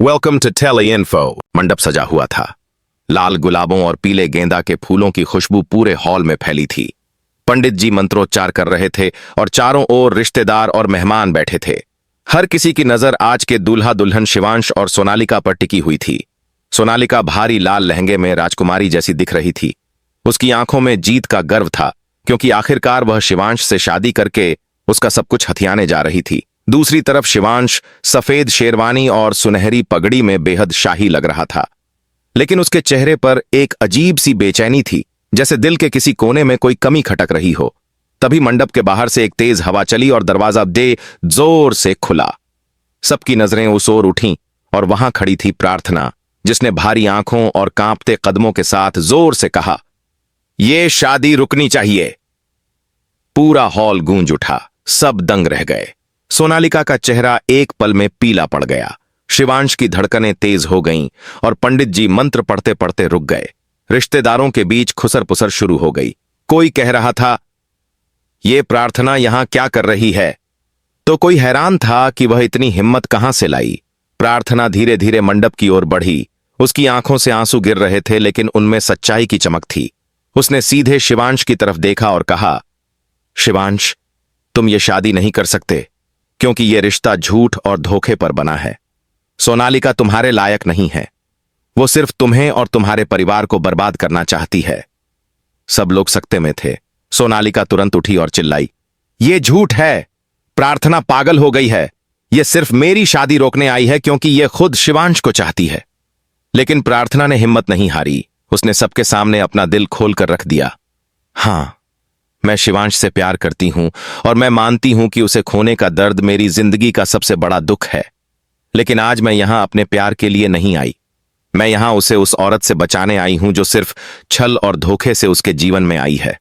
Welcome to tele info. मंडप सजा हुआ था। लाल गुलाबों और पीले गेंदा के फूलों की खुशबू पूरे हॉल में फैली थी। पंडित जी मंत्रोच्चार कर रहे थे और चारों ओर रिश्तेदार और मेहमान बैठे थे। हर किसी की नजर आज के दूल्हा दुल्हन शिवांश और सोनालिका पर टिकी हुई थी। सोनालिका भारी लाल लहंगे में राजकुमारी जैसी दिख रही थी। उसकी आंखों में जीत का गर्व था, क्योंकि आखिरकार वह शिवांश से शादी करके उसका सब कुछ हथियाने जा रही थी। दूसरी तरफ शिवांश सफेद शेरवानी और सुनहरी पगड़ी में बेहद शाही लग रहा था, लेकिन उसके चेहरे पर एक अजीब सी बेचैनी थी, जैसे दिल के किसी कोने में कोई कमी खटक रही हो। तभी मंडप के बाहर से एक तेज हवा चली और दरवाजा जोर से खुला। सबकी नजरें उस ओर उठीं और वहां खड़ी थी प्रार्थना, जिसने भारी आंखों और कांपते कदमों के साथ जोर से कहा, "ये शादी रुकनी चाहिए।" पूरा हॉल गूंज उठा। सब दंग रह गए। सोनालिका का चेहरा एक पल में पीला पड़ गया। शिवांश की धड़कनें तेज हो गईं और पंडित जी मंत्र पढ़ते पढ़ते रुक गए। रिश्तेदारों के बीच खुसर पुसर शुरू हो गई। कोई कह रहा था, "ये प्रार्थना यहां क्या कर रही है?" तो कोई हैरान था कि वह इतनी हिम्मत कहां से लाई। प्रार्थना धीरे धीरे मंडप की ओर बढ़ी। उसकी आंखों से आंसू गिर रहे थे, लेकिन उनमें सच्चाई की चमक थी। उसने सीधे शिवांश की तरफ देखा और कहा, "शिवांश, तुम ये शादी नहीं कर सकते, क्योंकि यह रिश्ता झूठ और धोखे पर बना है। सोनालिका तुम्हारे लायक नहीं है। वो सिर्फ तुम्हें और तुम्हारे परिवार को बर्बाद करना चाहती है।" सब लोग सकते में थे। सोनालिका तुरंत उठी और चिल्लाई, "ये झूठ है। प्रार्थना पागल हो गई है। यह सिर्फ मेरी शादी रोकने आई है, क्योंकि यह खुद शिवांश को चाहती है।" लेकिन प्रार्थना ने हिम्मत नहीं हारी। उसने सबके सामने अपना दिल खोलकर रख दिया। "हां, मैं शिवांश से प्यार करती हूं और मैं मानती हूं कि उसे खोने का दर्द मेरी जिंदगी का सबसे बड़ा दुख है। लेकिन आज मैं यहां अपने प्यार के लिए नहीं आई। मैं यहां उसे उस औरत से बचाने आई हूं जो सिर्फ छल और धोखे से उसके जीवन में आई है।"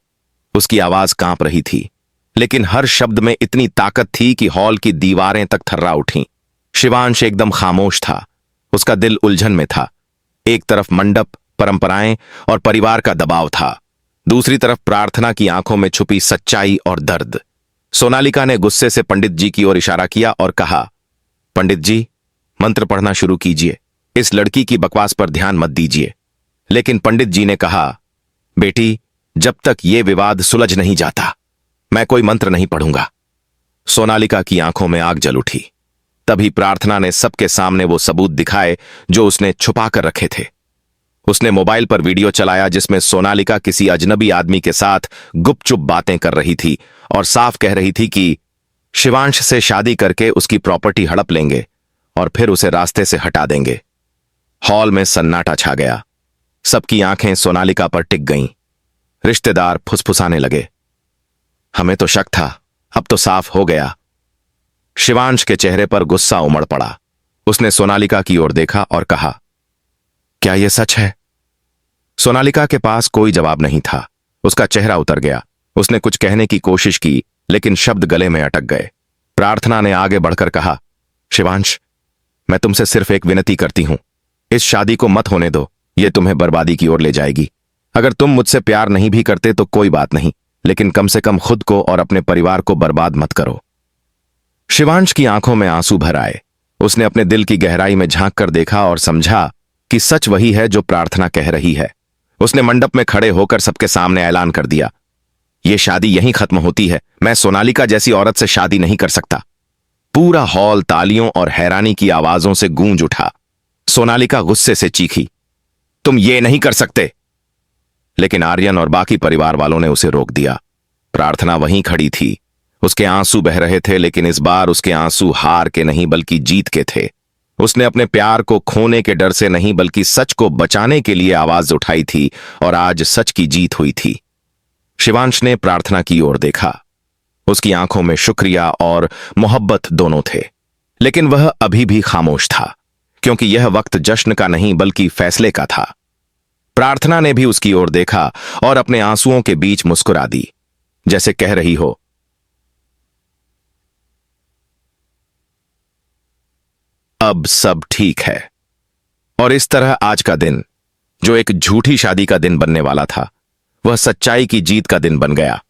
उसकी आवाज कांप रही थी, लेकिन हर शब्द में इतनी ताकत थी कि हॉल की दीवारें तक थर्रा उठीं। शिवांश एकदम खामोश था। उसका दिल उलझन में था। एक तरफ मंडप, परंपराएं और परिवार का दबाव था, दूसरी तरफ प्रार्थना की आंखों में छुपी सच्चाई और दर्द। सोनालिका ने गुस्से से पंडित जी की ओर इशारा किया और कहा, "पंडित जी, मंत्र पढ़ना शुरू कीजिए। इस लड़की की बकवास पर ध्यान मत दीजिए।" लेकिन पंडित जी ने कहा, "बेटी, जब तक यह विवाद सुलझ नहीं जाता, मैं कोई मंत्र नहीं पढ़ूंगा।" सोनालिका की आंखों में आग जल उठी। तभी प्रार्थना ने सबके सामने वो सबूत दिखाए जो उसने छुपा कर रखे थे। उसने मोबाइल पर वीडियो चलाया जिसमें सोनालिका किसी अजनबी आदमी के साथ गुपचुप बातें कर रही थी और साफ कह रही थी कि शिवांश से शादी करके उसकी प्रॉपर्टी हड़प लेंगे और फिर उसे रास्ते से हटा देंगे। हॉल में सन्नाटा छा गया। सबकी आंखें सोनालिका पर टिक गईं। रिश्तेदार फुसफुसाने लगे, "हमें तो शक था, अब तो साफ हो गया।" शिवांश के चेहरे पर गुस्सा उमड़ पड़ा। उसने सोनालिका की ओर देखा और कहा, "क्या यह सच है?" सोनालिका के पास कोई जवाब नहीं था। उसका चेहरा उतर गया। उसने कुछ कहने की कोशिश की, लेकिन शब्द गले में अटक गए। प्रार्थना ने आगे बढ़कर कहा, "शिवांश, मैं तुमसे सिर्फ एक विनती करती हूं। इस शादी को मत होने दो। यह तुम्हें बर्बादी की ओर ले जाएगी। अगर तुम मुझसे प्यार नहीं भी करते तो कोई बात नहीं, लेकिन कम से कम खुद को और अपने परिवार को बर्बाद मत करो।" शिवांश की आंखों में आंसू भर आए। उसने अपने दिल की गहराई में झांक कर देखा और समझा कि सच वही है जो प्रार्थना कह रही है। उसने मंडप में खड़े होकर सबके सामने ऐलान कर दिया, "यह शादी यहीं खत्म होती है। मैं सोनालिका जैसी औरत से शादी नहीं कर सकता।" पूरा हॉल तालियों और हैरानी की आवाजों से गूंज उठा। सोनालिका गुस्से से चीखी, "तुम ये नहीं कर सकते!" लेकिन आर्यन और बाकी परिवार वालों ने उसे रोक दिया। प्रार्थना वहीं खड़ी थी। उसके आंसू बह रहे थे, लेकिन इस बार उसके आंसू हार के नहीं बल्कि जीत के थे। उसने अपने प्यार को खोने के डर से नहीं बल्कि सच को बचाने के लिए आवाज उठाई थी, और आज सच की जीत हुई थी। शिवांश ने प्रार्थना की ओर देखा। उसकी आंखों में शुक्रिया और मोहब्बत दोनों थे, लेकिन वह अभी भी खामोश था, क्योंकि यह वक्त जश्न का नहीं बल्कि फैसले का था। प्रार्थना ने भी उसकी ओर देखा और अपने आंसुओं के बीच मुस्कुरा दी, जैसे कह रही हो, "अब सब ठीक है।" और इस तरह आज का दिन, जो एक झूठी शादी का दिन बनने वाला था, वह सच्चाई की जीत का दिन बन गया।